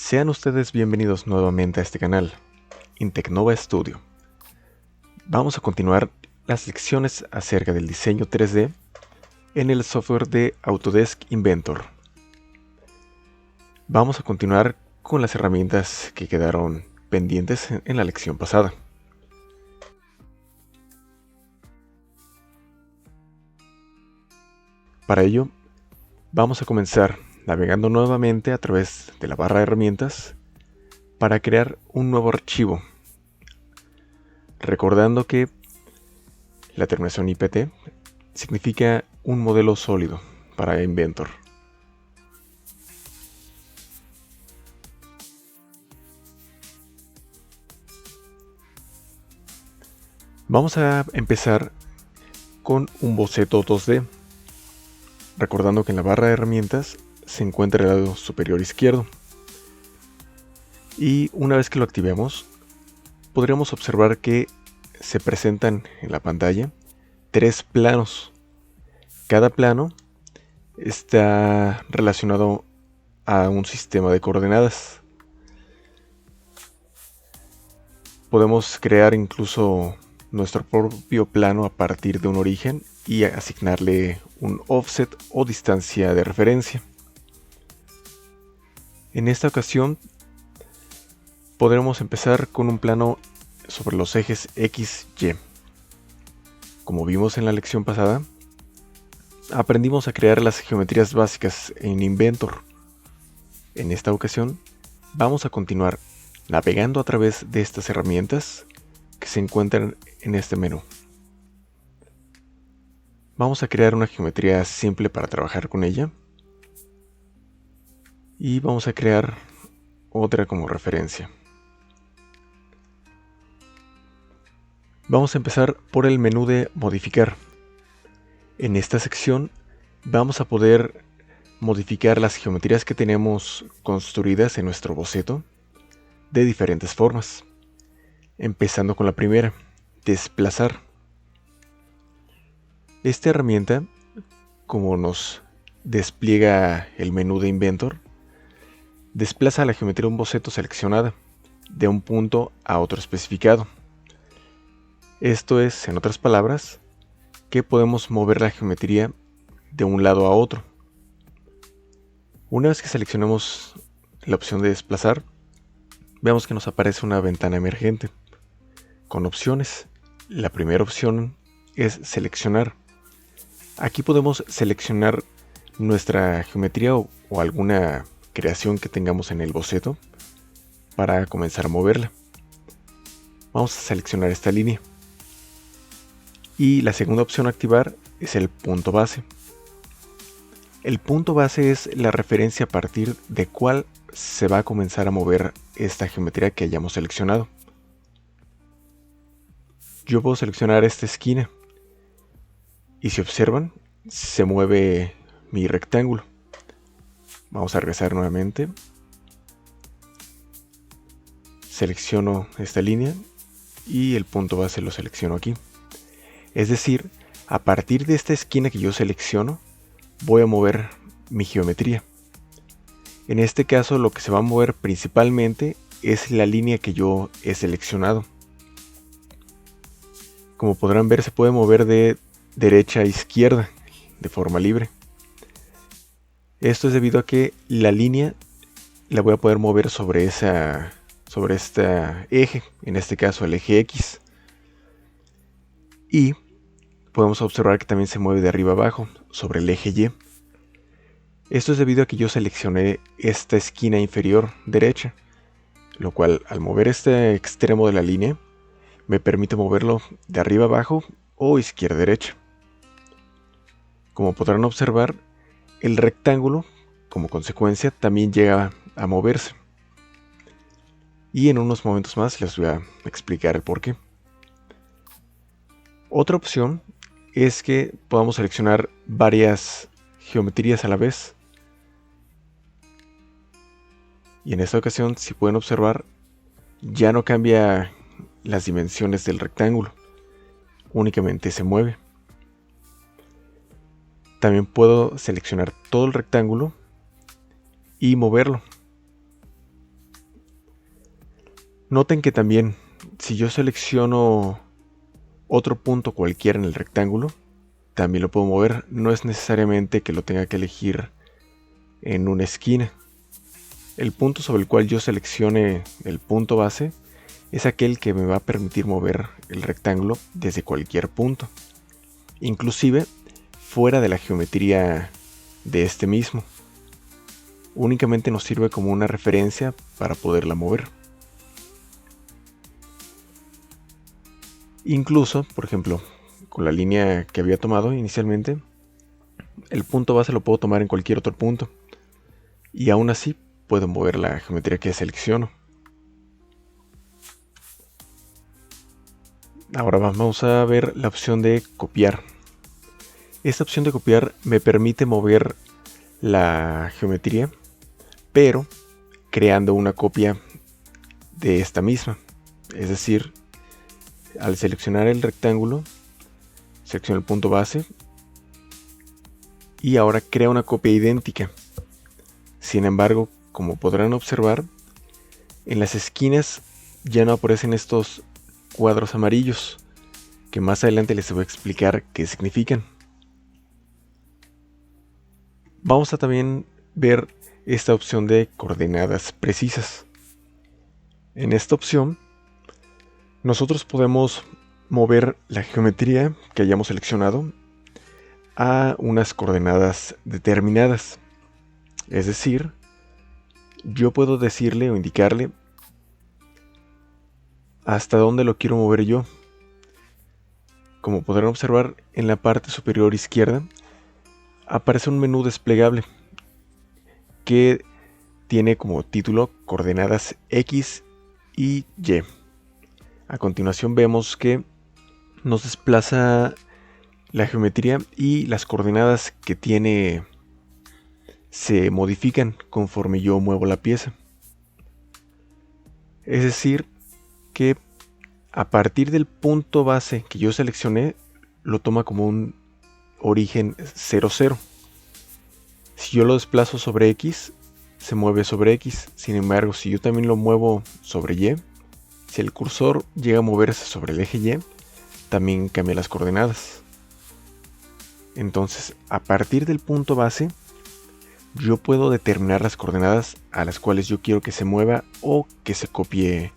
Sean ustedes bienvenidos nuevamente a este canal, Intecnova Studio. Vamos a continuar las lecciones acerca del diseño 3D en el software de Autodesk Inventor. Vamos a continuar con las herramientas que quedaron pendientes en la lección pasada. Para ello, vamos a comenzar navegando nuevamente a través de la barra de herramientas para crear un nuevo archivo. Recordando que la terminación IPT significa un modelo sólido para Inventor. Vamos a empezar con un boceto 2D. Recordando que en la barra de herramientas se encuentra el lado superior izquierdo. Y una vez que lo activemos, podremos observar que se presentan en la pantalla 3 planos. Cada plano está relacionado a un sistema de coordenadas. Podemos crear incluso nuestro propio plano a partir de un origen y asignarle un offset o distancia de referencia. En esta ocasión podremos empezar con un plano sobre los ejes X, Y. Como vimos en la lección pasada, aprendimos a crear las geometrías básicas en Inventor. En esta ocasión vamos a continuar navegando a través de estas herramientas que se encuentran en este menú. Vamos a crear una geometría simple para trabajar con ella y vamos a crear otra como referencia. Vamos a empezar por el menú de modificar. En esta sección vamos a poder modificar las geometrías que tenemos construidas en nuestro boceto de diferentes formas. Empezando con la primera, desplazar. Esta herramienta, como nos despliega el menú de Inventor, desplaza la geometría de un boceto seleccionada de un punto a otro especificado. Esto es, en otras palabras, que podemos mover la geometría de un lado a otro. Una vez que seleccionemos la opción de desplazar, vemos que nos aparece una ventana emergente con opciones. La primera opción es seleccionar. Aquí podemos seleccionar nuestra geometría o alguna creación que tengamos en el boceto para comenzar a moverla. Vamos a seleccionar esta línea. Y la segunda opción a activar es el punto base. El punto base es la referencia a partir de cuál se va a comenzar a mover esta geometría que hayamos seleccionado. Yo puedo seleccionar esta esquina y si observan se mueve mi rectángulo. Vamos a regresar nuevamente. Selecciono esta línea y el punto base lo selecciono aquí. Es decir, a partir de esta esquina que yo selecciono, voy a mover mi geometría. En este caso, lo que se va a mover principalmente es la línea que yo he seleccionado. Como podrán ver, se puede mover de derecha a izquierda de forma libre. Esto es debido a que la línea la voy a poder mover sobre este eje, en este caso el eje X. Y podemos observar que también se mueve de arriba abajo sobre el eje Y. Esto es debido a que yo seleccioné esta esquina inferior derecha, lo cual al mover este extremo de la línea me permite moverlo de arriba abajo o izquierda a derecha. Como podrán observar, el rectángulo, como consecuencia, también llega a moverse. Y en unos momentos más les voy a explicar el porqué. Otra opción es que podamos seleccionar varias geometrías a la vez. Y en esta ocasión, si pueden observar, ya no cambia las dimensiones del rectángulo, únicamente se mueve. También puedo seleccionar todo el rectángulo y moverlo. Noten que también, si yo selecciono otro punto cualquiera en el rectángulo, también lo puedo mover. No es necesariamente que lo tenga que elegir en una esquina. El punto sobre el cual yo seleccione el punto base es aquel que me va a permitir mover el rectángulo desde cualquier punto, inclusive fuera de la geometría de este mismo. Únicamente nos sirve como una referencia para poderla mover. Incluso, por ejemplo, con la línea que había tomado inicialmente, el punto base lo puedo tomar en cualquier otro punto y aún así puedo mover la geometría que selecciono. Ahora vamos a ver la opción de copiar. Esta opción de copiar me permite mover la geometría, pero creando una copia de esta misma. Es decir, al seleccionar el rectángulo, selecciono el punto base y ahora crea una copia idéntica. Sin embargo, como podrán observar, en las esquinas ya no aparecen estos cuadros amarillos, que más adelante les voy a explicar qué significan. Vamos a también ver esta opción de coordenadas precisas. En esta opción, nosotros podemos mover la geometría que hayamos seleccionado a unas coordenadas determinadas. Es decir, yo puedo decirle o indicarle hasta dónde lo quiero mover yo. Como podrán observar, en la parte superior izquierda aparece un menú desplegable que tiene como título coordenadas X y Y. A continuación vemos que nos desplaza la geometría y las coordenadas que tiene se modifican conforme yo muevo la pieza. Es decir, que a partir del punto base que yo seleccioné, lo toma como un origen 0, 0. Si yo lo desplazo sobre X, se mueve sobre X. Sin embargo, si yo también lo muevo sobre Y, si el cursor llega a moverse sobre el eje Y, también cambia las coordenadas. Entonces, a partir del punto base, yo puedo determinar las coordenadas a las cuales yo quiero que se mueva o que se copie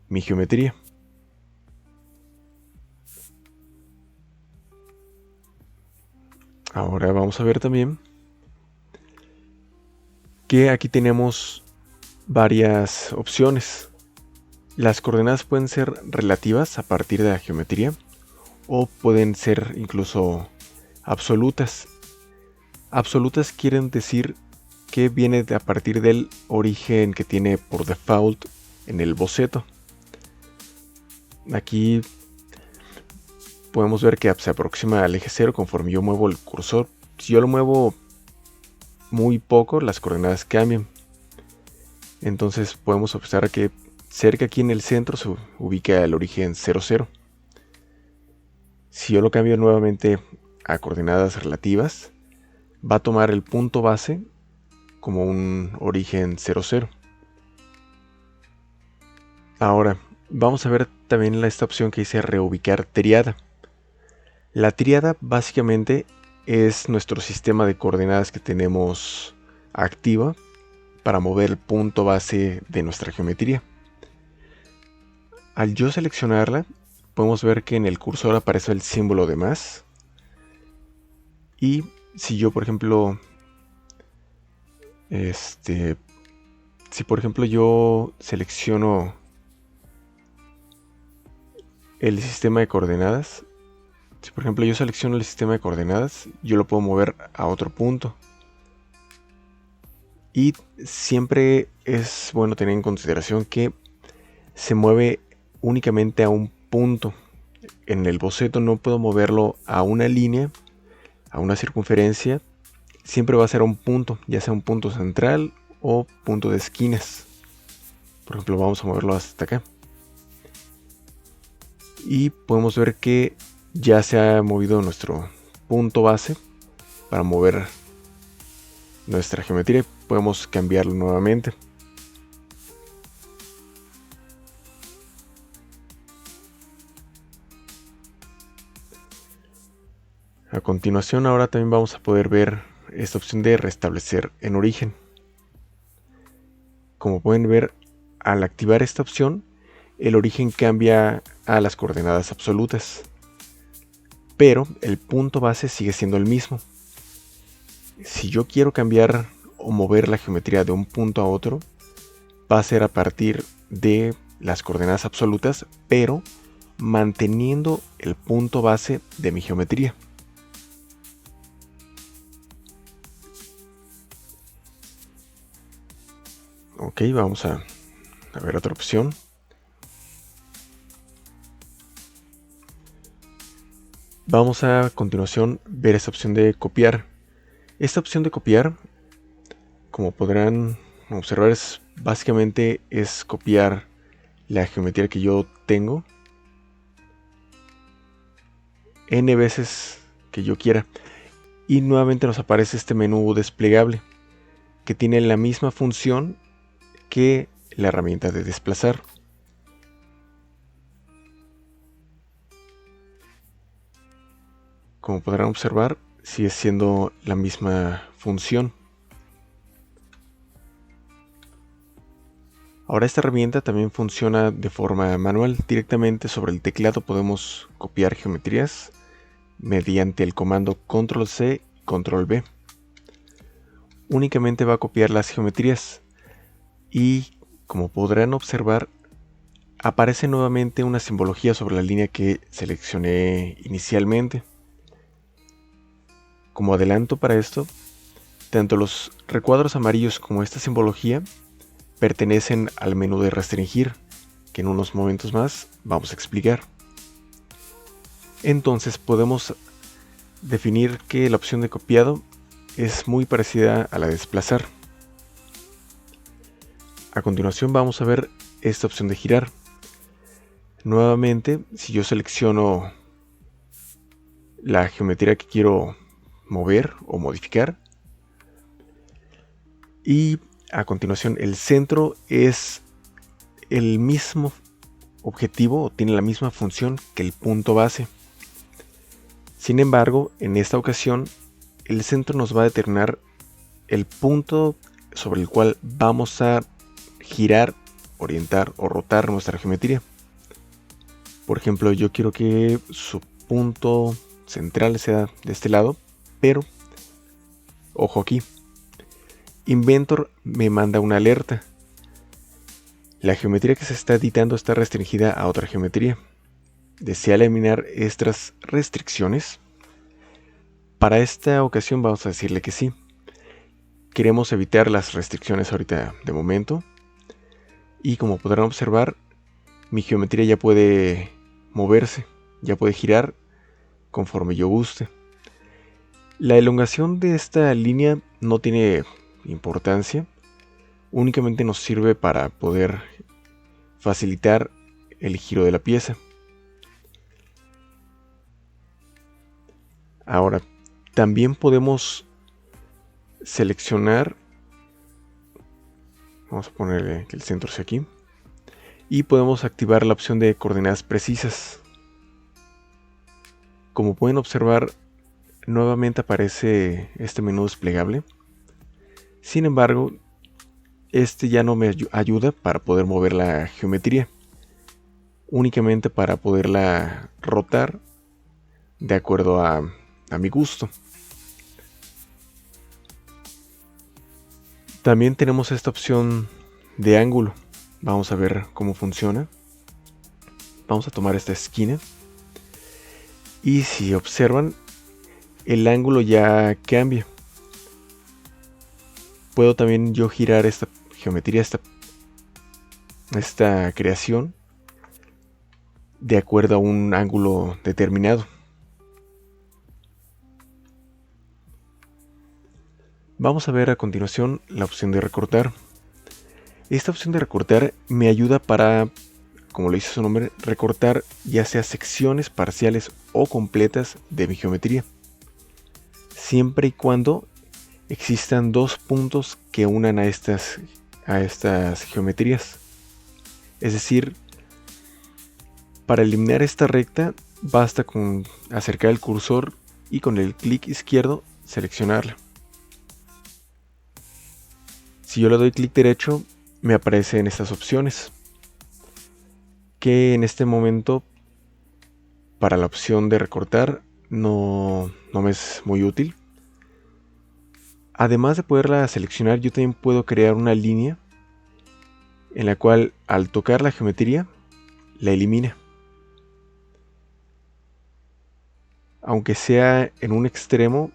mi geometría. Ahora vamos a ver también que aquí tenemos varias opciones. Las coordenadas pueden ser relativas a partir de la geometría o pueden ser incluso absolutas. Absolutas quieren decir que viene a partir del origen que tiene por default en el boceto. Aquí podemos ver que se aproxima al eje 0 conforme yo muevo el cursor. Si yo lo muevo muy poco, las coordenadas cambian. Entonces podemos observar que cerca aquí en el centro se ubica el origen 0, 0. Si yo lo cambio nuevamente a coordenadas relativas, va a tomar el punto base como un origen 0, 0. Ahora, vamos a ver también esta opción que dice reubicar triada. La triada básicamente es nuestro sistema de coordenadas que tenemos activa para mover el punto base de nuestra geometría. Al yo seleccionarla, podemos ver que en el cursor aparece el símbolo de más. Y si yo, por ejemplo, yo selecciono el sistema de coordenadas, si por ejemplo yo selecciono el sistema de coordenadas, yo lo puedo mover a otro punto. Y siempre es bueno tener en consideración que se mueve únicamente a un punto. En el boceto no puedo moverlo a una línea, a una circunferencia. Siempre va a ser a un punto, ya sea un punto central o punto de esquinas. Por ejemplo, vamos a moverlo hasta acá. Y podemos ver que ya se ha movido nuestro punto base para mover nuestra geometría. Podemos cambiarlo nuevamente. A continuación, ahora también vamos a poder ver esta opción de restablecer en origen. Como pueden ver, al activar esta opción, el origen cambia a las coordenadas absolutas, pero el punto base sigue siendo el mismo. Si yo quiero cambiar o mover la geometría de un punto a otro, va a ser a partir de las coordenadas absolutas, pero manteniendo el punto base de mi geometría. Ok, vamos a ver otra opción. Vamos a continuación ver esta opción de copiar. Esta opción de copiar, como podrán observar, básicamente es copiar la geometría que yo tengo n veces que yo quiera. Y nuevamente nos aparece este menú desplegable que tiene la misma función que la herramienta de desplazar. Como podrán observar, sigue siendo la misma función. Ahora esta herramienta también funciona de forma manual. Directamente sobre el teclado podemos copiar geometrías mediante el comando Control-C y Control-V. Únicamente va a copiar las geometrías y, como podrán observar, aparece nuevamente una simbología sobre la línea que seleccioné inicialmente. Como adelanto para esto, tanto los recuadros amarillos como esta simbología pertenecen al menú de restringir, que en unos momentos más vamos a explicar. Entonces podemos definir que la opción de copiado es muy parecida a la de desplazar. A continuación vamos a ver esta opción de girar. Nuevamente, si yo selecciono la geometría que quiero mover o modificar, y a continuación el centro es el mismo objetivo o tiene la misma función que el punto base. Sin embargo, en esta ocasión el centro nos va a determinar el punto sobre el cual vamos a girar, orientar o rotar nuestra geometría. Por ejemplo, yo quiero que su punto central sea de este lado, pero ojo aquí, Inventor me manda una alerta. La geometría que se está editando está restringida a otra geometría. ¿Desea eliminar estas restricciones? Para esta ocasión vamos a decirle que sí. Queremos evitar las restricciones ahorita de momento. Y como podrán observar, mi geometría ya puede moverse, ya puede girar conforme yo guste. La elongación de esta línea no tiene importancia, únicamente nos sirve para poder facilitar el giro de la pieza. Ahora, también podemos seleccionar, vamos a ponerle que el centro sea aquí, y podemos activar la opción de coordenadas precisas. Como pueden observar, nuevamente aparece este menú desplegable. Sin embargo, este ya no me ayuda para poder mover la geometría, únicamente para poderla rotar de acuerdo a mi gusto. También tenemos esta opción de ángulo. Vamos a ver cómo funciona. Vamos a tomar esta esquina y si observan, el ángulo ya cambia. Puedo también yo girar esta geometría, esta creación, de acuerdo a un ángulo determinado. Vamos a ver a continuación la opción de recortar. Esta opción de recortar me ayuda para, como lo dice su nombre, recortar ya sea secciones parciales o completas de mi geometría, siempre y cuando existan dos puntos que unan a estas geometrías. Es decir, para eliminar esta recta basta con acercar el cursor y con el clic izquierdo seleccionarla. Si yo le doy clic derecho, me aparecen estas opciones, que en este momento para la opción de recortar no me es muy útil. Además de poderla seleccionar, yo también puedo crear una línea en la cual al tocar la geometría la elimina. Aunque sea en un extremo,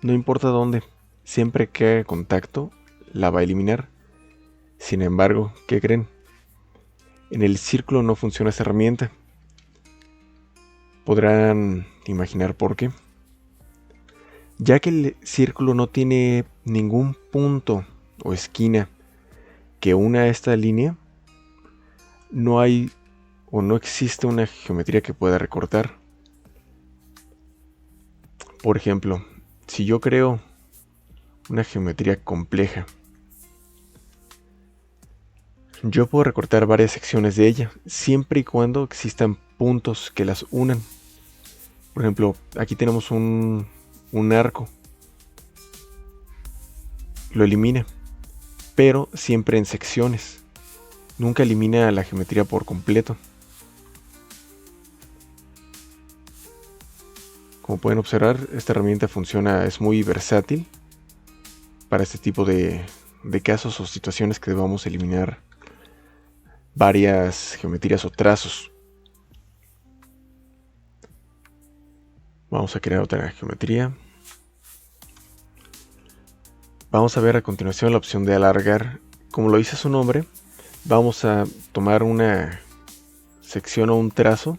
no importa dónde, siempre que haga contacto la va a eliminar. Sin embargo, ¿qué creen? En el círculo no funciona esta herramienta. Podrán imaginar por qué. Ya que el círculo no tiene ningún punto o esquina que una a esta línea, no hay o no existe una geometría que pueda recortar. Por ejemplo, si yo creo una geometría compleja, yo puedo recortar varias secciones de ella, siempre y cuando existan puntos que las unan. Por ejemplo, aquí tenemos un arco. Lo elimina, pero siempre en secciones. Nunca elimina la geometría por completo. Como pueden observar, esta herramienta funciona, es muy versátil para este tipo de casos o situaciones que debamos eliminar varias geometrías o trazos. Vamos a crear otra geometría. Vamos a ver a continuación la opción de alargar. Como lo dice su nombre, vamos a tomar una sección o un trazo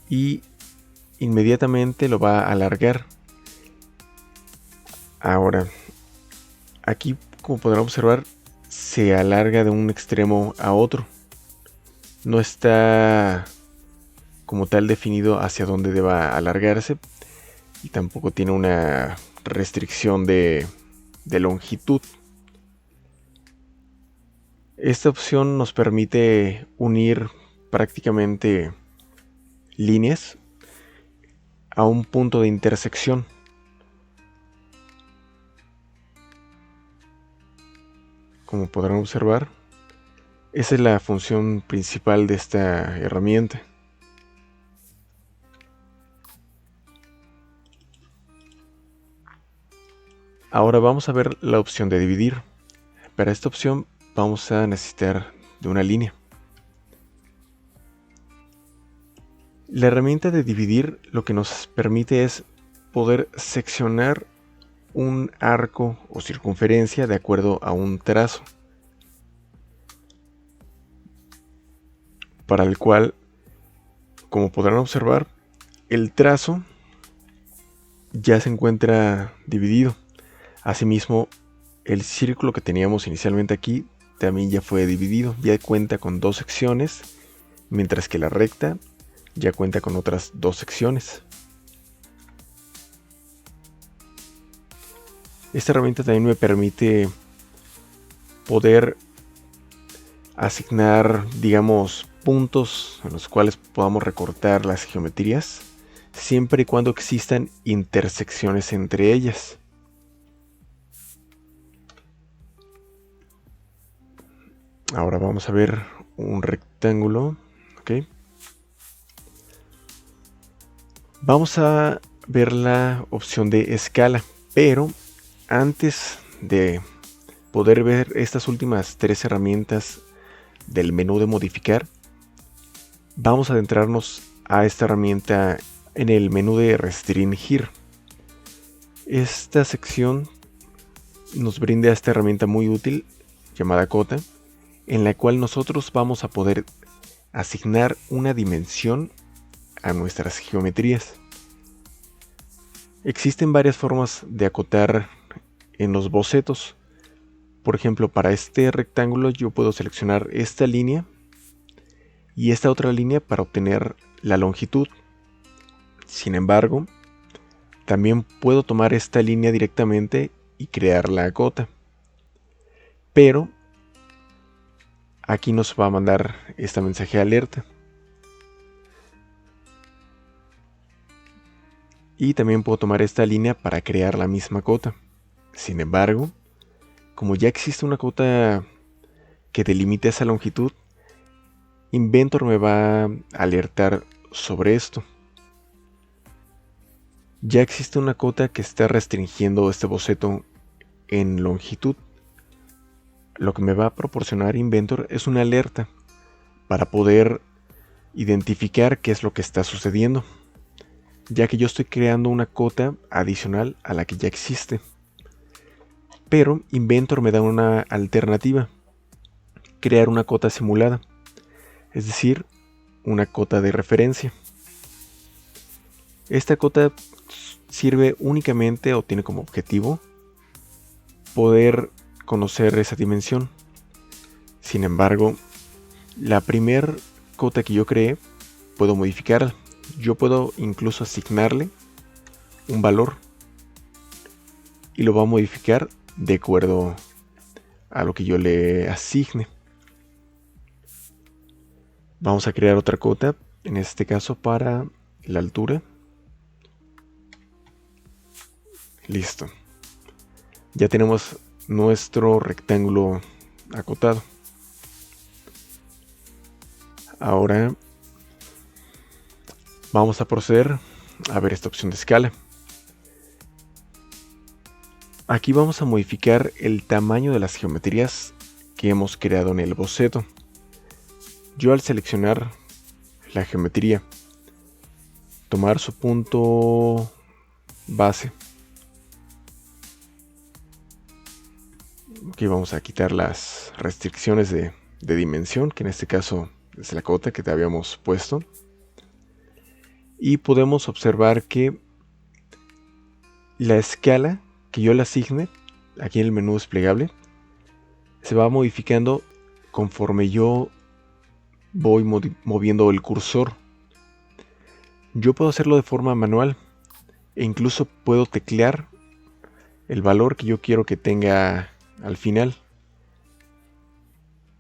y inmediatamente lo va a alargar. Ahora, aquí, como podrán observar, se alarga de un extremo a otro. No está como tal definido hacia dónde deba alargarse y tampoco tiene una restricción de longitud. Esta opción nos permite unir prácticamente líneas a un punto de intersección. Como podrán observar, esa es la función principal de esta herramienta. Ahora vamos a ver la opción de dividir. Para esta opción vamos a necesitar de una línea. La herramienta de dividir lo que nos permite es poder seccionar un arco o circunferencia de acuerdo a un trazo, para el cual, como podrán observar, el trazo ya se encuentra dividido. Asimismo, el círculo que teníamos inicialmente aquí también ya fue dividido, ya cuenta con 2 secciones, mientras que la recta ya cuenta con otras 2 secciones. Esta herramienta también me permite poder asignar, digamos, puntos en los cuales podamos recortar las geometrías, siempre y cuando existan intersecciones entre ellas. Ahora vamos a ver un rectángulo. ¿Ok? Vamos a ver la opción de escala, pero antes de poder ver estas últimas 3 herramientas del menú de modificar, vamos a adentrarnos a esta herramienta en el menú de restringir. Esta sección nos brinda esta herramienta muy útil llamada cota, en la cual nosotros vamos a poder asignar una dimensión a nuestras geometrías. Existen varias formas de acotar en los bocetos. Por ejemplo, para este rectángulo yo puedo seleccionar esta línea y esta otra línea para obtener la longitud. Sin embargo, también puedo tomar esta línea directamente y crear la cota. Pero aquí nos va a mandar esta mensaje de alerta. Y también puedo tomar esta línea para crear la misma cota. Sin embargo, como ya existe una cota que delimita esa longitud, Inventor me va a alertar sobre esto. Ya existe una cota que está restringiendo este boceto en longitud. Lo que me va a proporcionar Inventor es una alerta para poder identificar qué es lo que está sucediendo, ya que yo estoy creando una cota adicional a la que ya existe. Pero Inventor me da una alternativa: crear una cota simulada, es decir, una cota de referencia. Esta cota sirve únicamente, o tiene como objetivo, poder conocer esa dimensión. Sin embargo, la primer cota que yo creé, puedo modificarla. Yo puedo incluso asignarle un valor y lo va a modificar de acuerdo a lo que yo le asigne. Vamos a crear otra cota, en este caso para la altura. Listo. Ya tenemos nuestro rectángulo acotado. Ahora vamos a proceder a ver esta opción de escala. Aquí vamos a modificar el tamaño de las geometrías que hemos creado en el boceto. Yo, al seleccionar la geometría, tomar su punto base, aquí vamos a quitar las restricciones de dimensión, que en este caso es la cota que te habíamos puesto, y podemos observar que la escala que yo le asigne aquí en el menú desplegable se va modificando conforme yo voy moviendo el cursor. Yo puedo hacerlo de forma manual e incluso puedo teclear el valor que yo quiero que tenga al final.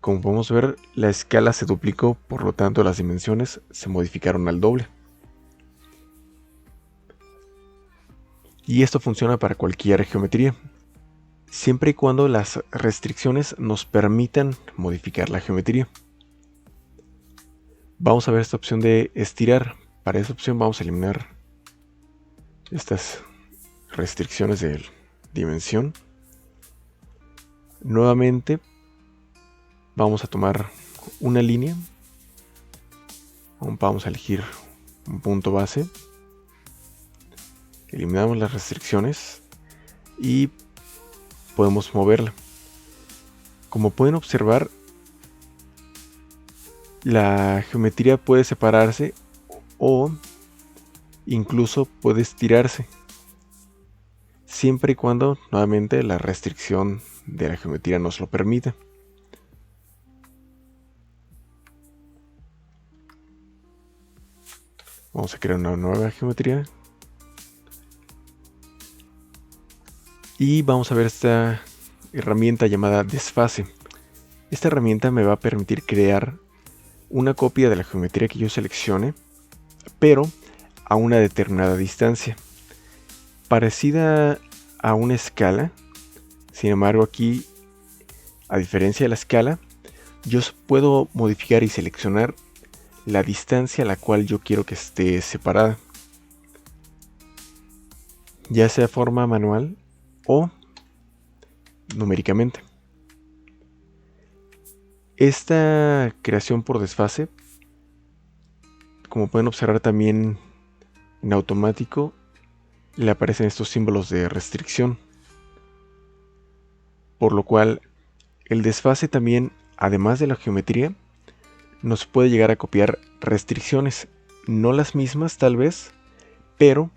Como podemos ver, la escala se duplicó, por lo tanto las dimensiones se modificaron al doble. Y esto funciona para cualquier geometría, siempre y cuando las restricciones nos permitan modificar la geometría. Vamos a ver esta opción de estirar. Para esta opción vamos a eliminar estas restricciones de dimensión. Nuevamente vamos a tomar una línea. Vamos a elegir un punto base. Eliminamos las restricciones y podemos moverla. Como pueden observar, la geometría puede separarse o incluso puede estirarse, siempre y cuando nuevamente la restricción de la geometría nos lo permita. Vamos a crear una nueva geometría y vamos a ver esta herramienta llamada desfase. Esta herramienta me va a permitir crear una copia de la geometría que yo seleccione, pero a una determinada distancia, parecida a una escala. Sin embargo, aquí, a diferencia de la escala, yo puedo modificar y seleccionar la distancia a la cual yo quiero que esté separada, ya sea de forma manual o numéricamente. Esta creación por desfase, como pueden observar también en automático, le aparecen estos símbolos de restricción, por lo cual el desfase también, además de la geometría, nos puede llegar a copiar restricciones, no las mismas tal vez, pero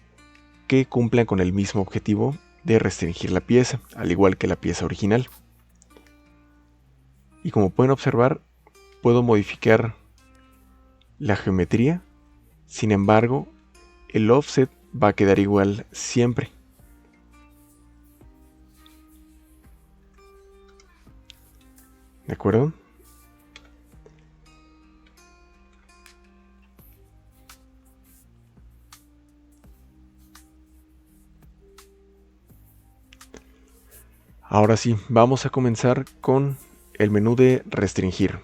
que cumplan con el mismo objetivo de restringir la pieza, al igual que la pieza original. Y como pueden observar, puedo modificar la geometría, sin embargo, el offset va a quedar igual siempre. ¿De acuerdo? Ahora sí, vamos a comenzar con el menú de restringir.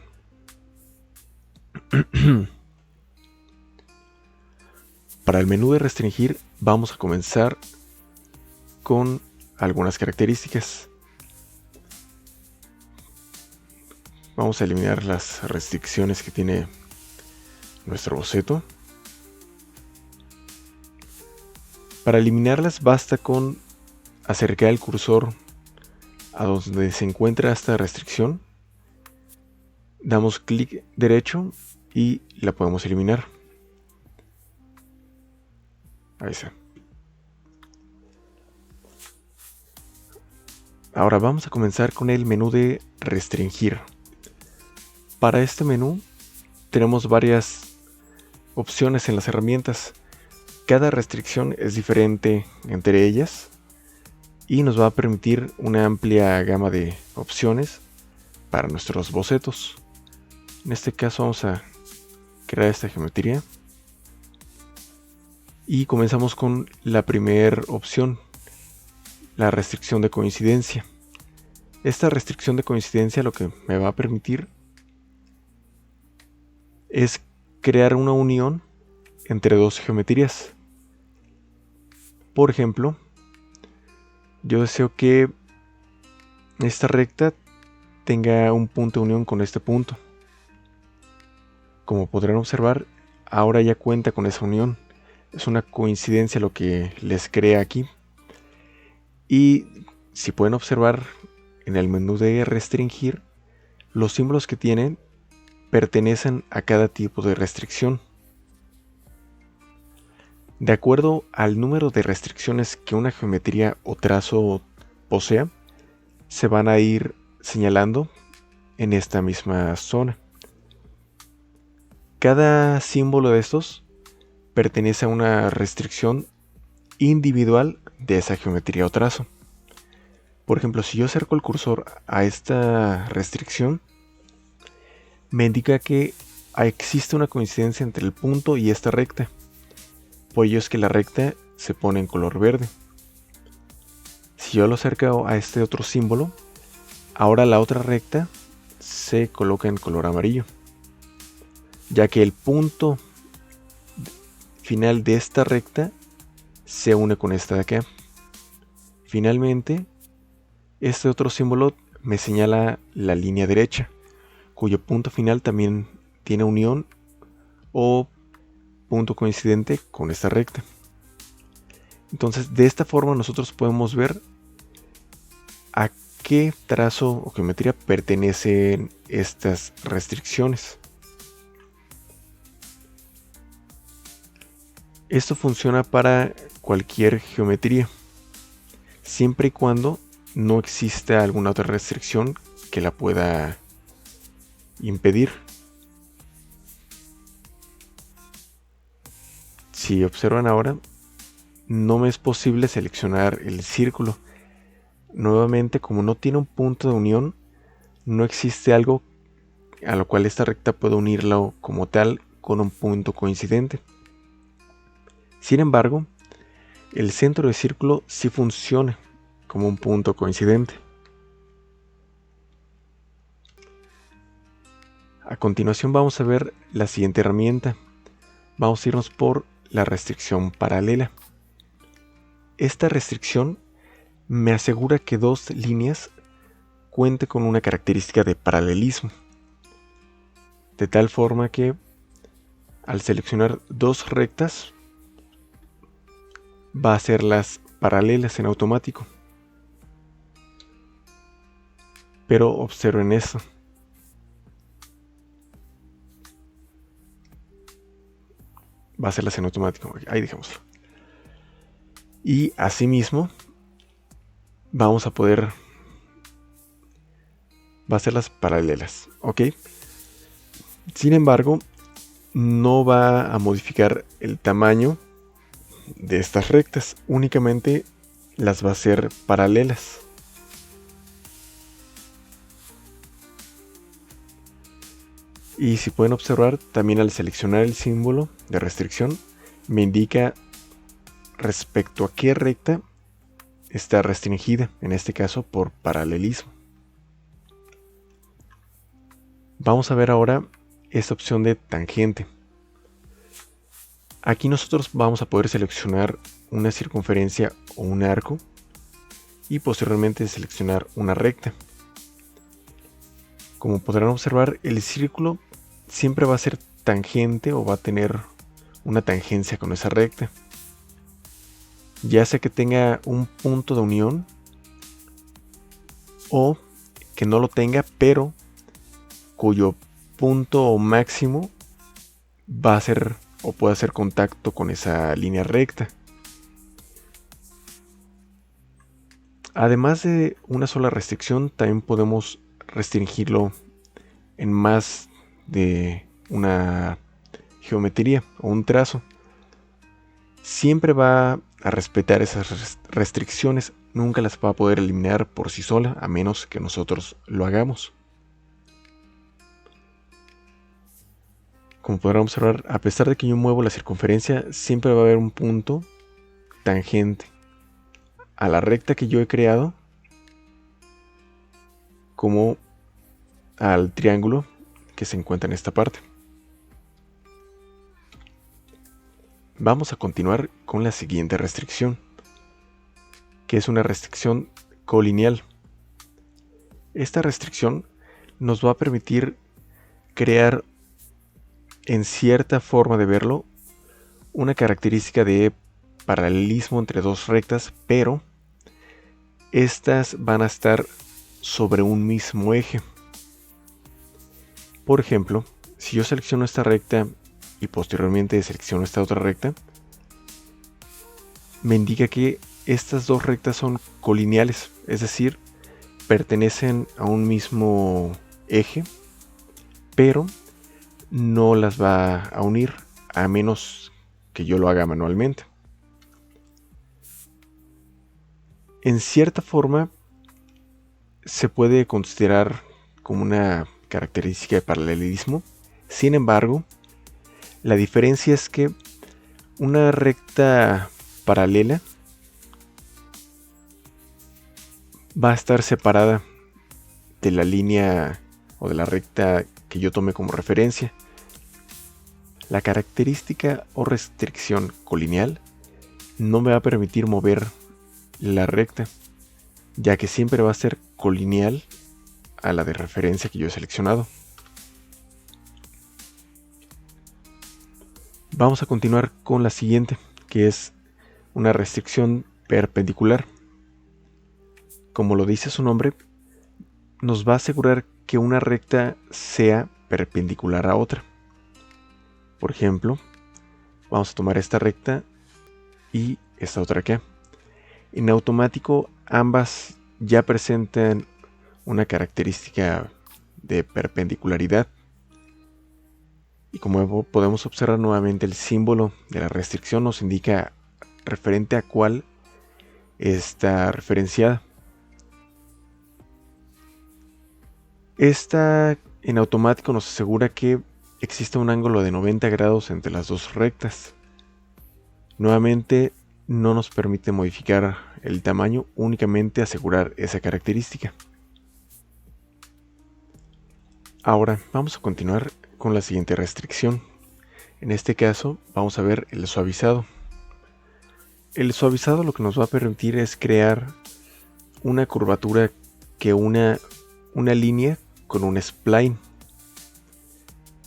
Para el menú de restringir vamos a comenzar con algunas características. Vamos a eliminar las restricciones que tiene nuestro boceto. Para eliminarlas basta con acercar el cursor a donde se encuentra esta restricción. Damos clic derecho y la podemos eliminar. Ahí está. Ahora vamos a comenzar con el menú de restringir. Para este menú tenemos varias opciones en las herramientas. Cada restricción es diferente entre ellas y nos va a permitir una amplia gama de opciones para nuestros bocetos. En este caso vamos a crear esta geometría y comenzamos con la primera opción, la restricción de coincidencia. Esta restricción de coincidencia lo que me va a permitir es crear una unión entre dos geometrías. Por ejemplo, yo deseo que esta recta tenga un punto de unión con este punto. Como podrán observar, ahora ya cuenta con esa unión. Es una coincidencia lo que les crea aquí. Y si pueden observar en el menú de restringir, los símbolos que tienen pertenecen a cada tipo de restricción. De acuerdo al número de restricciones que una geometría o trazo posea, se van a ir señalando en esta misma zona. Cada símbolo de estos pertenece a una restricción individual de esa geometría o trazo. Por ejemplo, si yo acerco el cursor a esta restricción, me indica que existe una coincidencia entre el punto y esta recta. Por ello es que la recta se pone en color verde. Si yo lo acerco a este otro símbolo, ahora la otra recta se coloca en color amarillo, ya que el punto final de esta recta se une con esta de acá. Finalmente, este otro símbolo me señala la línea derecha, cuyo punto final también tiene unión o punto coincidente con esta recta. Entonces, de esta forma nosotros podemos ver a qué trazo o geometría pertenecen estas restricciones. Esto funciona para cualquier geometría, siempre y cuando no exista alguna otra restricción que la pueda impedir. Si observan ahora, no me es posible seleccionar el círculo. Nuevamente, como no tiene un punto de unión, no existe algo a lo cual esta recta pueda unirlo como tal con un punto coincidente. Sin embargo, el centro del círculo sí funciona como un punto coincidente. A continuación vamos a ver la siguiente herramienta. Vamos a irnos por la restricción paralela. Esta restricción me asegura que dos líneas cuenten con una característica de paralelismo, de tal forma que al seleccionar dos rectas va a hacerlas paralelas en automático. Pero observen eso. Va a hacerlas en automático. Ahí dejémoslo. Y asimismo vamos a poder, va a hacerlas paralelas, ¿ok? Sin embargo, no va a modificar el tamaño de estas rectas, únicamente las va a hacer paralelas. Y si pueden observar, también al seleccionar el símbolo de restricción me indica respecto a qué recta está restringida, en este caso por paralelismo. Vamos a ver ahora esta opción de tangente. Aquí nosotros vamos a poder seleccionar una circunferencia o un arco y posteriormente seleccionar una recta. Como podrán observar, el círculo siempre va a ser tangente o va a tener una tangencia con esa recta, ya sea que tenga un punto de unión o que no lo tenga, pero cuyo punto máximo va a ser o puede hacer contacto con esa línea recta. Además de una sola restricción, también podemos restringirlo en más de una geometría o un trazo. Siempre va a respetar esas restricciones, nunca las va a poder eliminar por sí sola, a menos que nosotros lo hagamos. Como podrán observar, a pesar de que yo muevo la circunferencia, siempre va a haber un punto tangente a la recta que yo he creado, como al triángulo que se encuentra en esta parte. Vamos a continuar con la siguiente restricción, que es una restricción colineal. Esta restricción nos va a permitir crear, en cierta forma de verlo, una característica de paralelismo entre dos rectas, pero estas van a estar sobre un mismo eje. Por ejemplo, si yo selecciono esta recta y posteriormente selecciono esta otra recta, me indica que estas dos rectas son colineales, es decir, pertenecen a un mismo eje, pero no las va a unir a menos que yo lo haga manualmente. En cierta forma se puede considerar como una característica de paralelismo. Sin embargo, la diferencia es que una recta paralela va a estar separada de la línea o de la recta que yo tome como referencia. La característica o restricción colineal no me va a permitir mover la recta, ya que siempre va a ser colineal a la de referencia que yo he seleccionado. Vamos a continuar con la siguiente, que es una restricción perpendicular. Como lo dice su nombre, nos va a asegurar que una recta sea perpendicular a otra. Por ejemplo, vamos a tomar esta recta y esta otra acá. En automático, ambas ya presentan una característica de perpendicularidad. Y como podemos observar nuevamente, el símbolo de la restricción nos indica referente a cuál está referenciada. Esta en automático nos asegura que existe un ángulo de 90 grados entre las dos rectas. Nuevamente, no nos permite modificar el tamaño, únicamente asegurar esa característica. Ahora vamos a continuar con la siguiente restricción. En este caso vamos a ver el suavizado. El suavizado lo que nos va a permitir es crear una curvatura que una línea con un spline.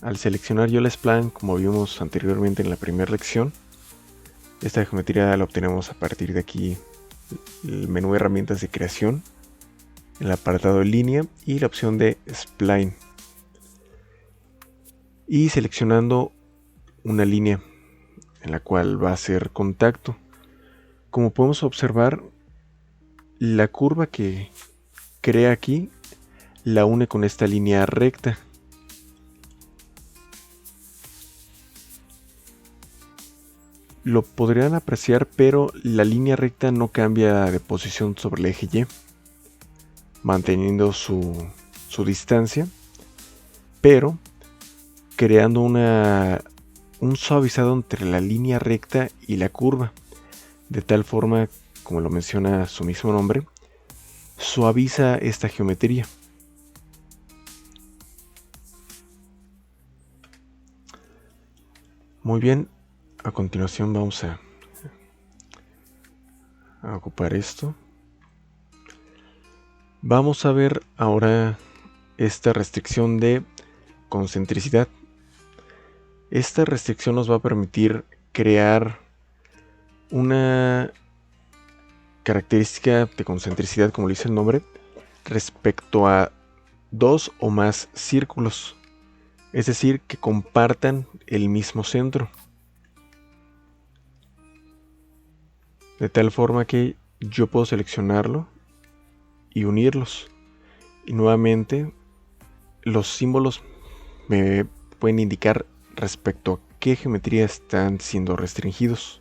Al seleccionar yo la spline, como vimos anteriormente en la primera lección, esta geometría la obtenemos a partir de aquí, el menú de herramientas de creación, el apartado de línea y la opción de spline. Y seleccionando una línea en la cual va a hacer contacto. Como podemos observar, la curva que crea aquí la une con esta línea recta. Lo podrían apreciar, pero la línea recta no cambia de posición sobre el eje Y, manteniendo su distancia, pero creando un suavizado entre la línea recta y la curva, de tal forma como lo menciona su mismo nombre, suaviza esta geometría. Muy bien, a continuación vamos a ocupar esto. Vamos a ver ahora esta restricción de concentricidad. Esta restricción nos va a permitir crear una característica de concentricidad, como le dice el nombre, respecto a dos o más círculos, es decir, que compartan el mismo centro, de tal forma que yo puedo seleccionarlo y unirlos, y nuevamente los símbolos me pueden indicar respecto a qué geometría están siendo restringidos.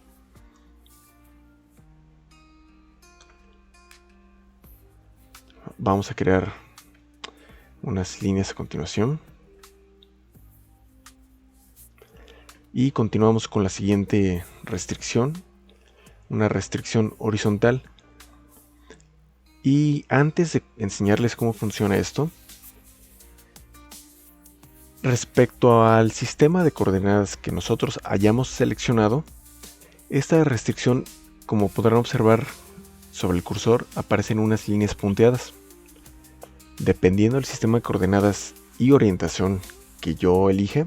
Vamos a crear unas líneas a continuación. Y continuamos con la siguiente restricción, una restricción horizontal. Y antes de enseñarles cómo funciona esto, respecto al sistema de coordenadas que nosotros hayamos seleccionado, esta restricción, como podrán observar sobre el cursor, aparecen unas líneas punteadas. Dependiendo del sistema de coordenadas y orientación que yo elija,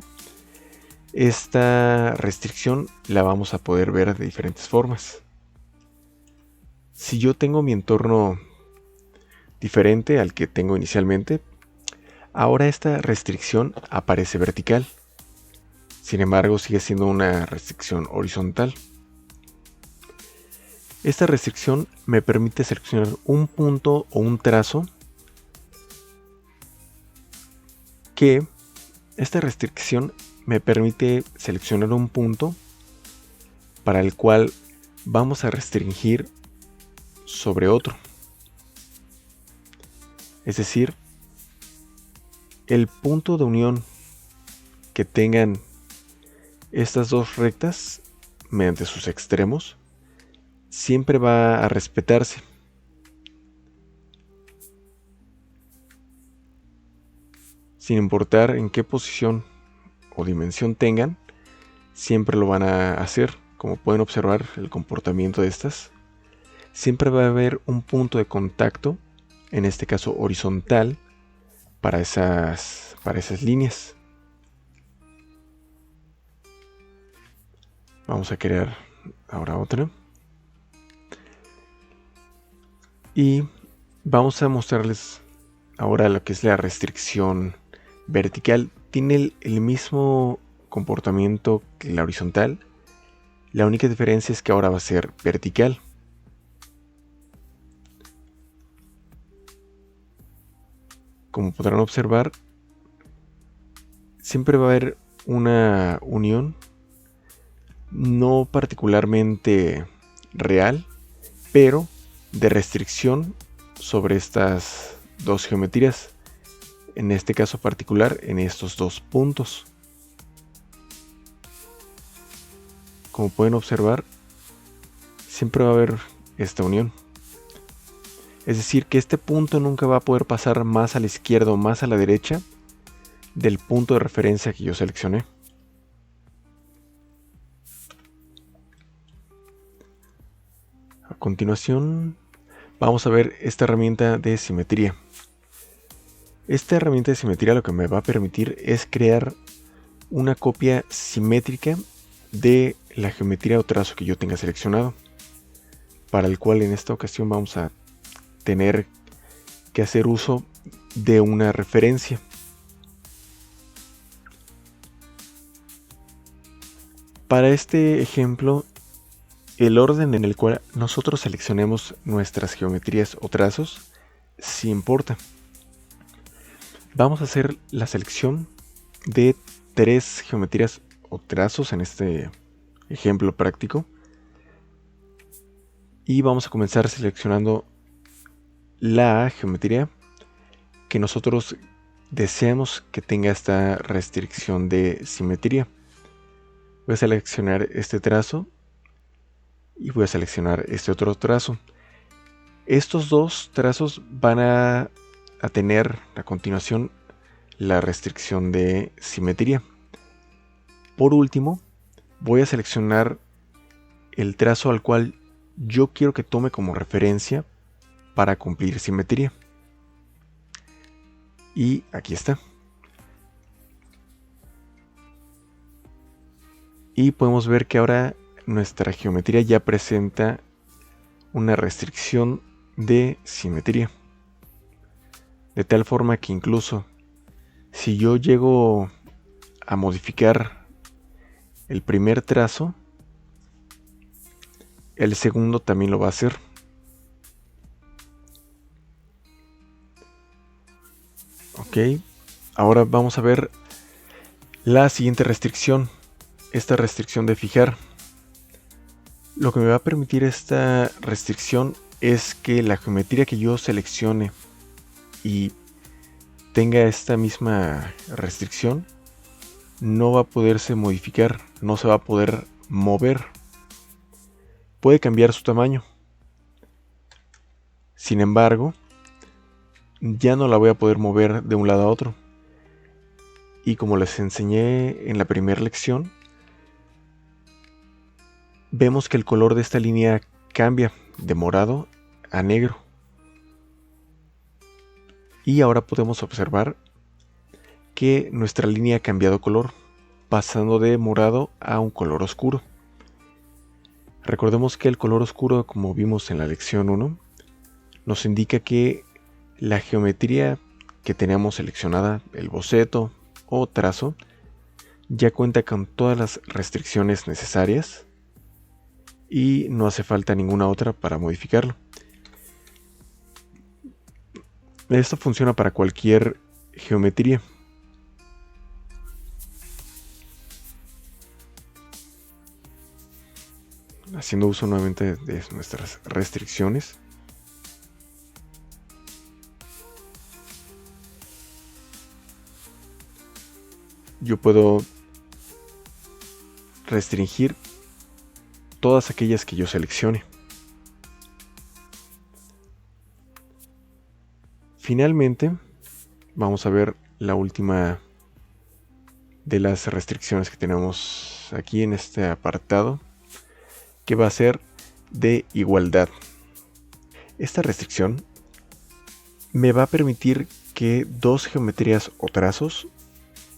esta restricción la vamos a poder ver de diferentes formas. Si yo tengo mi entorno diferente al que tengo inicialmente, ahora esta restricción aparece vertical. Sin embargo, sigue siendo una restricción horizontal. Esta restricción me permite seleccionar un punto o un trazo que esta restricción me permite seleccionar un punto para el cual vamos a restringir sobre otro. Es decir, el punto de unión que tengan estas dos rectas mediante sus extremos siempre va a respetarse. Sin importar en qué posición o dimensión tengan, siempre lo van a hacer. Como pueden observar el comportamiento de estas, siempre va a haber un punto de contacto, en este caso horizontal, para esas líneas. Vamos a crear ahora otra. Y vamos a mostrarles ahora lo que es la restricción vertical. Tiene el mismo comportamiento que la horizontal. La única diferencia es que ahora va a ser vertical. Como podrán observar, siempre va a haber una unión no particularmente real, pero de restricción sobre estas dos geometrías, en este caso particular en estos dos puntos. Como pueden observar, siempre va a haber esta unión. Es decir, que este punto nunca va a poder pasar más a la izquierda o más a la derecha del punto de referencia que yo seleccioné. A continuación, vamos a ver esta herramienta de simetría. Esta herramienta de simetría lo que me va a permitir es crear una copia simétrica de la geometría o trazo que yo tenga seleccionado, para el cual en esta ocasión vamos a tener que hacer uso de una referencia. Para este ejemplo, el orden en el cual nosotros seleccionemos nuestras geometrías o trazos sí importa. Vamos a hacer la selección de 3 geometrías o trazos en este ejemplo práctico. Y vamos a comenzar seleccionando la geometría que nosotros deseamos que tenga esta restricción de simetría. Voy a seleccionar este trazo y voy a seleccionar este otro trazo. Estos dos trazos van a tener a continuación la restricción de simetría. Por último, voy a seleccionar el trazo al cual yo quiero que tome como referencia para cumplir simetría. Y aquí está. Y podemos ver que ahora nuestra geometría ya presenta una restricción de simetría. De tal forma que incluso si yo llego a modificar el primer trazo, el segundo también lo va a hacer. Ok, ahora vamos a ver la siguiente restricción, esta restricción de fijar. Lo que me va a permitir esta restricción es que la geometría que yo seleccione y tenga esta misma restricción no va a poderse modificar, no se va a poder mover. Puede cambiar su tamaño. Sin embargo, ya no la voy a poder mover de un lado a otro. Y como les enseñé en la primera lección, vemos que el color de esta línea cambia de morado a negro. Y ahora podemos observar que nuestra línea ha cambiado color, pasando de morado a un color oscuro. Recordemos que el color oscuro, como vimos en la lección 1, nos indica que la geometría que teníamos seleccionada, el boceto o trazo, ya cuenta con todas las restricciones necesarias y no hace falta ninguna otra para modificarlo. Esto funciona para cualquier geometría. Haciendo uso nuevamente de nuestras restricciones. Yo puedo restringir todas aquellas que yo seleccione. Finalmente, vamos a ver la última de las restricciones que tenemos aquí en este apartado, que va a ser de igualdad. Esta restricción me va a permitir que dos geometrías o trazos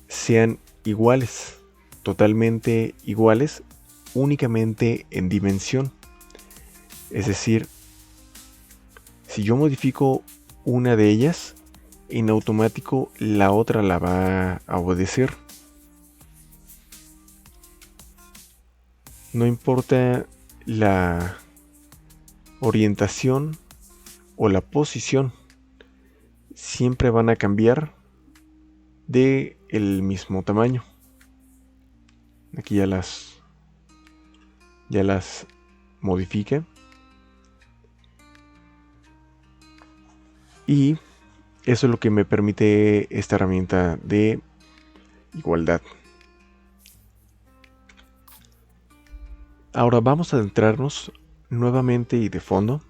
sean iguales, totalmente iguales, únicamente en dimensión. Es decir, si yo modifico una de ellas, en automático la otra la va a obedecer. No importa la orientación o la posición, siempre van a cambiar de el mismo tamaño. Aquí ya las modifica. Y eso es lo que me permite esta herramienta de igualdad. Ahora vamos a adentrarnos nuevamente y de fondo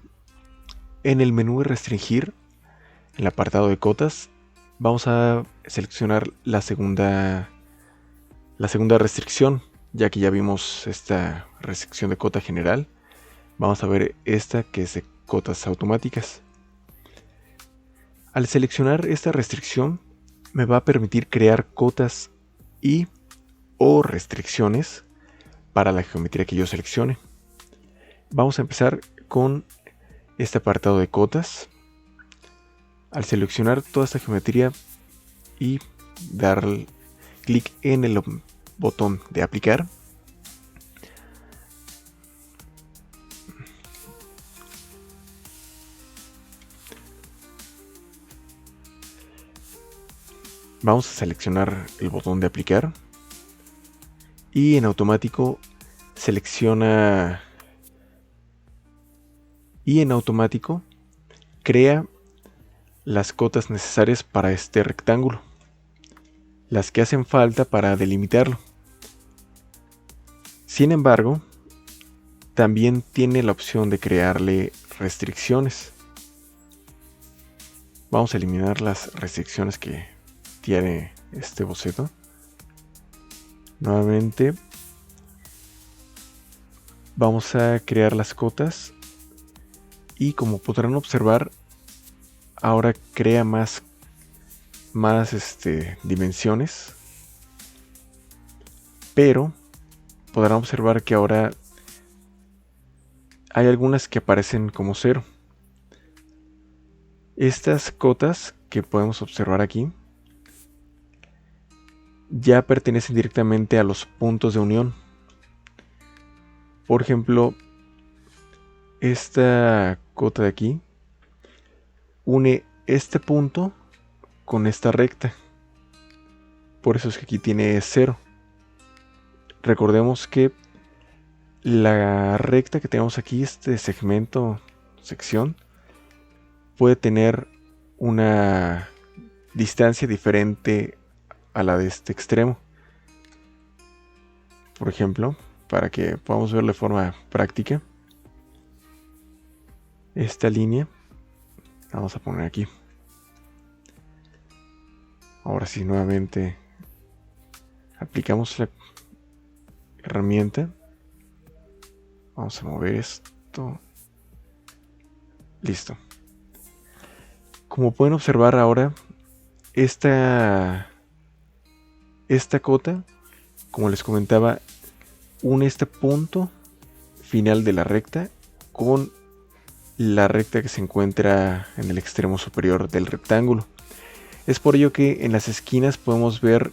en el menú de restringir, en el apartado de cotas. Vamos a seleccionar la segunda restricción, ya que ya vimos esta restricción de cota general. Vamos a ver esta que es de cotas automáticas. Al seleccionar esta restricción me va a permitir crear cotas y o restricciones para la geometría que yo seleccione. Vamos a empezar con este apartado de cotas. Al seleccionar toda esta geometría y dar clic en el botón de aplicar, vamos a seleccionar el botón de aplicar y en automático selecciona y en automático crea las cotas necesarias para este rectángulo, las que hacen falta para delimitarlo. Sin embargo, también tiene la opción de crearle restricciones. Vamos a eliminar las restricciones que tiene este boceto. Nuevamente vamos a crear las cotas y como podrán observar, ahora crea más dimensiones, pero podrán observar que ahora hay algunas que aparecen como 0. Estas cotas que podemos observar aquí ya pertenecen directamente a los puntos de unión. Por ejemplo, esta cota de aquí une este punto con esta recta. Por eso es que aquí tiene 0. Recordemos que la recta que tenemos aquí, este segmento, sección, puede tener una distancia diferente a la de este extremo. Por ejemplo, para que podamos verlo de forma práctica, esta línea la vamos a poner aquí. Ahora sí, nuevamente aplicamos la herramienta. Vamos a mover esto. Listo. Como pueden observar ahora, esta cota, como les comentaba, une este punto final de la recta con la recta que se encuentra en el extremo superior del rectángulo. Es por ello que en las esquinas podemos ver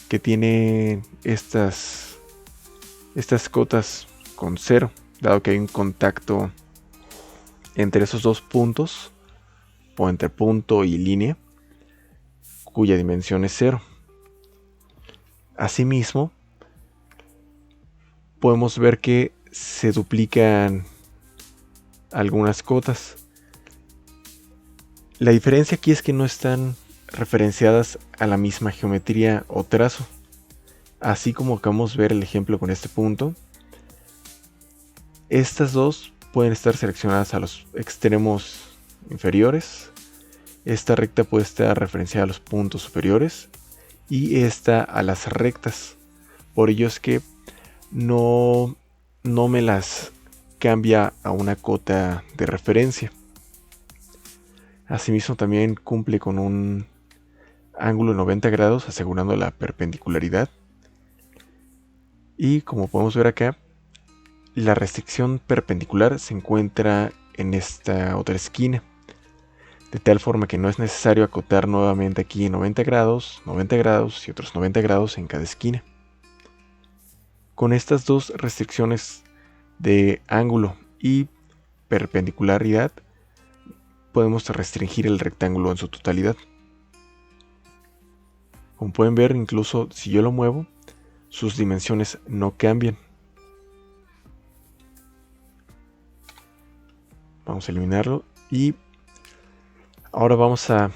que tiene estas cotas con 0, dado que hay un contacto entre esos dos puntos, o entre punto y línea, cuya dimensión es 0. Asimismo, podemos ver que se duplican algunas cotas. La diferencia aquí es que no están referenciadas a la misma geometría o trazo. Así como acabamos de ver el ejemplo con este punto, estas dos pueden estar seleccionadas a los extremos inferiores. Esta recta puede estar referenciada a los puntos superiores y esta a las rectas. Por ello es que no me las cambia a una cota de referencia. Asimismo también cumple con un ángulo de 90 grados asegurando la perpendicularidad. Y como podemos ver acá, la restricción perpendicular se encuentra en esta otra esquina, de tal forma que no es necesario acotar nuevamente aquí 90 grados y otros 90 grados en cada esquina. Con estas dos restricciones de ángulo y perpendicularidad podemos restringir el rectángulo en su totalidad. Como pueden ver, incluso si yo lo muevo, sus dimensiones no cambian. Vamos a eliminarlo y ahora vamos a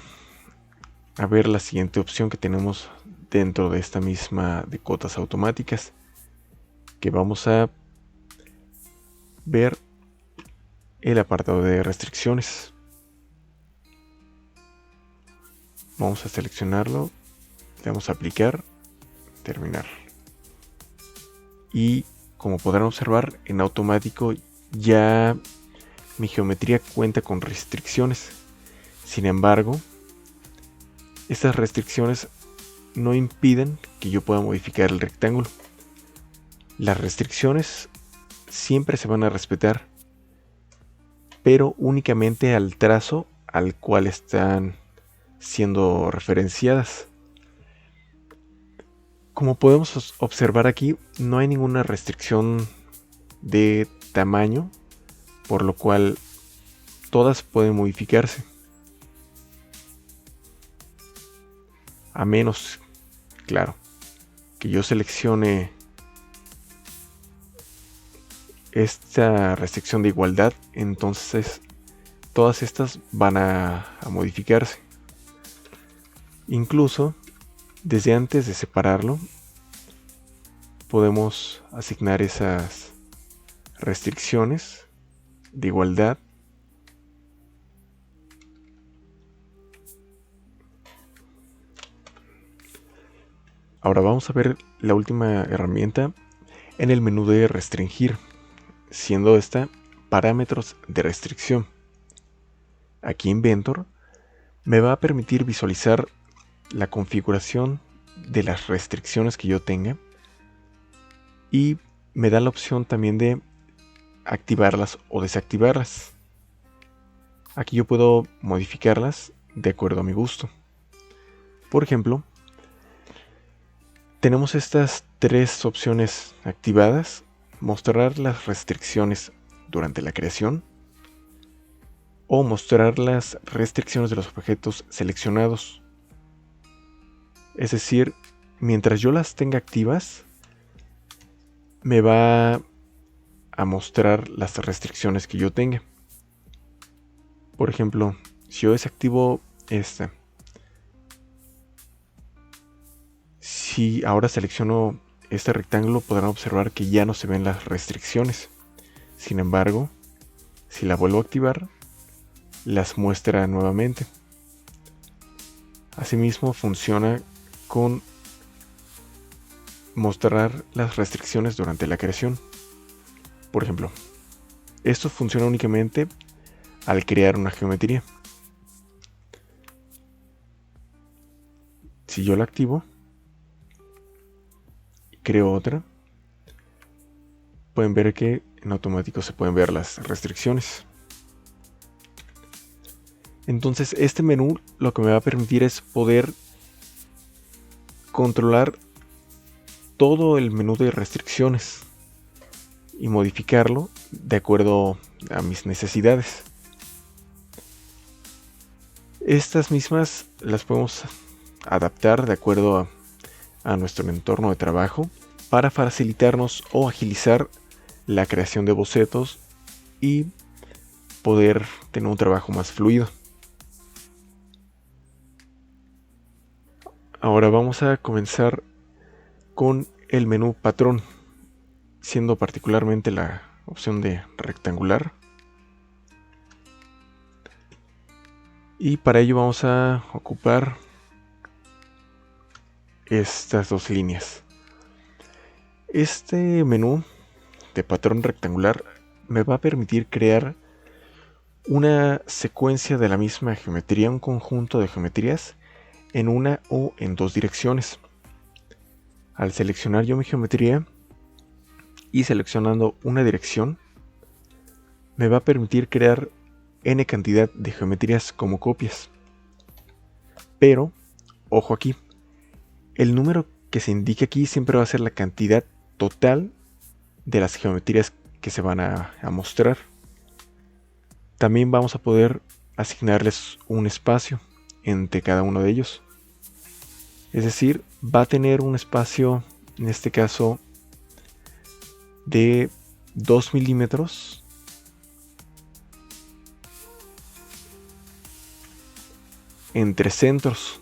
ver la siguiente opción que tenemos dentro de esta misma de cotas automáticas, que vamos a ver el apartado de restricciones. Vamos a seleccionarlo, le damos a aplicar, terminar. Y como podrán observar, en automático ya mi geometría cuenta con restricciones. Sin embargo, estas restricciones no impiden que yo pueda modificar el rectángulo. Las restricciones siempre se van a respetar, pero únicamente al trazo al cual están siendo referenciadas. Como podemos observar aquí, no hay ninguna restricción de tamaño, por lo cual todas pueden modificarse. A menos, claro, que yo seleccione esta restricción de igualdad, entonces todas estas van a modificarse. Incluso desde antes de separarlo podemos asignar esas restricciones de igualdad. Ahora vamos a ver la última herramienta en el menú de restringir, siendo esta parámetros de restricción. Aquí Inventor me va a permitir visualizar la configuración de las restricciones que yo tenga y me da la opción también de activarlas o desactivarlas. Aquí yo puedo modificarlas de acuerdo a mi gusto. Por ejemplo, tenemos estas tres opciones activadas: mostrar las restricciones durante la creación o mostrar las restricciones de los objetos seleccionados. Es decir, mientras yo las tenga activas, me va a mostrar las restricciones que yo tenga. Por ejemplo, si yo desactivo esta, si ahora selecciono este rectángulo, podrán observar que ya no se ven las restricciones. Sin embargo, si la vuelvo a activar, las muestra nuevamente. Asimismo, funciona con mostrar las restricciones durante la creación. Por ejemplo, esto funciona únicamente al crear una geometría. Si yo la activo y creo otra, pueden ver que en automático se pueden ver las restricciones. Entonces este menú lo que me va a permitir es poder controlar todo el menú de restricciones y modificarlo de acuerdo a mis necesidades. Estas mismas las podemos adaptar de acuerdo a nuestro entorno de trabajo para facilitarnos o agilizar la creación de bocetos y poder tener un trabajo más fluido. Ahora vamos a comenzar con el menú patrón, siendo particularmente la opción de rectangular. Y para ello vamos a ocupar estas dos líneas. Este menú de patrón rectangular me va a permitir crear una secuencia de la misma geometría, un conjunto de geometrías en una o en dos direcciones. Al seleccionar yo mi geometría y seleccionando una dirección, me va a permitir crear n cantidad de geometrías como copias. Pero, ojo aquí, el número que se indique aquí siempre va a ser la cantidad total de las geometrías que se van a mostrar. También vamos a poder asignarles un espacio entre cada uno de ellos. Es decir, va a tener un espacio, en este caso, de 2 milímetros entre centros.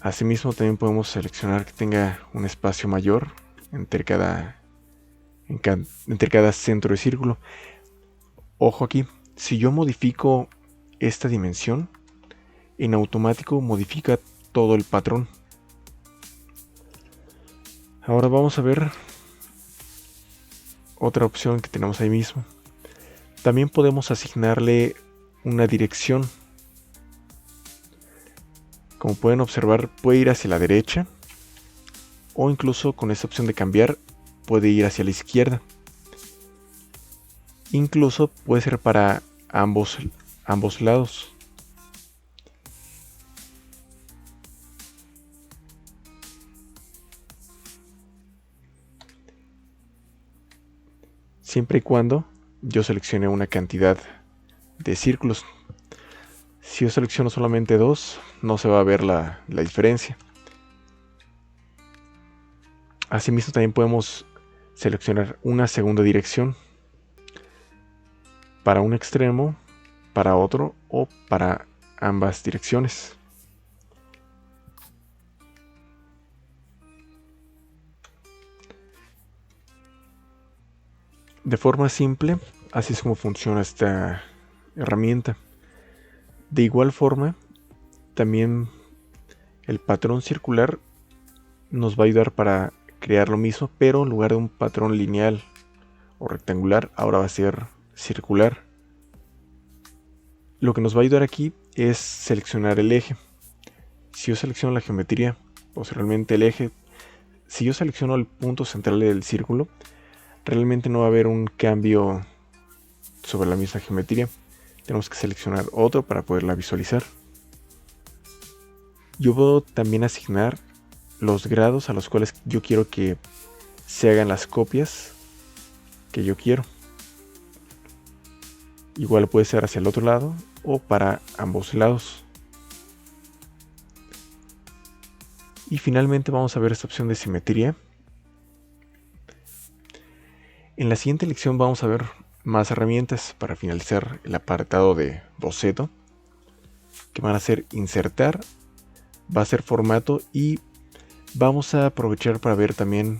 Asimismo, también podemos seleccionar que tenga un espacio mayor entre cada centro de círculo. Ojo aquí, si yo modifico esta dimensión, en automático modifica todo el patrón. Ahora vamos a ver otra opción que tenemos ahí mismo. También podemos asignarle una dirección. Como pueden observar, puede ir hacia la derecha o incluso con esta opción de cambiar puede ir hacia la izquierda. Incluso puede ser para ambos lados. Siempre y cuando yo seleccione una cantidad de círculos. Si yo selecciono solamente dos, no se va a ver la diferencia. Asimismo, también podemos seleccionar una segunda dirección para un extremo, para otro o para ambas direcciones. De forma simple, así es como funciona esta herramienta. De igual forma, también el patrón circular nos va a ayudar para crear lo mismo, pero en lugar de un patrón lineal o rectangular, ahora va a ser circular. Lo que nos va a ayudar aquí es seleccionar el eje. Si yo selecciono la geometría, posteriormente el eje, si yo selecciono el punto central del círculo, realmente no va a haber un cambio sobre la misma geometría. Tenemos que seleccionar otro para poderla visualizar. Yo puedo también asignar los grados a los cuales yo quiero que se hagan las copias que yo quiero. Igual puede ser hacia el otro lado o para ambos lados. Y finalmente vamos a ver esta opción de simetría. En la siguiente lección vamos a ver más herramientas para finalizar el apartado de boceto, que van a ser insertar, va a ser formato y vamos a aprovechar para ver también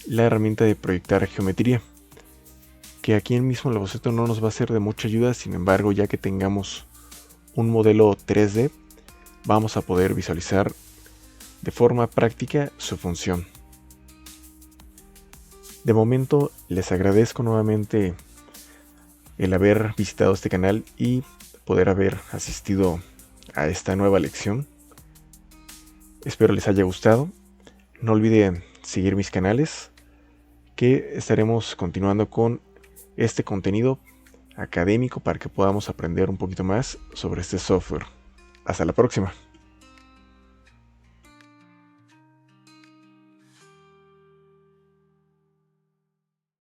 la herramienta de proyectar geometría, que aquí mismo en el boceto no nos va a ser de mucha ayuda. Sin embargo, ya que tengamos un modelo 3D, vamos a poder visualizar de forma práctica su función. De momento les agradezco nuevamente el haber visitado este canal y poder haber asistido a esta nueva lección. Espero les haya gustado. No olviden seguir mis canales, que estaremos continuando con este contenido académico para que podamos aprender un poquito más sobre este software. Hasta la próxima.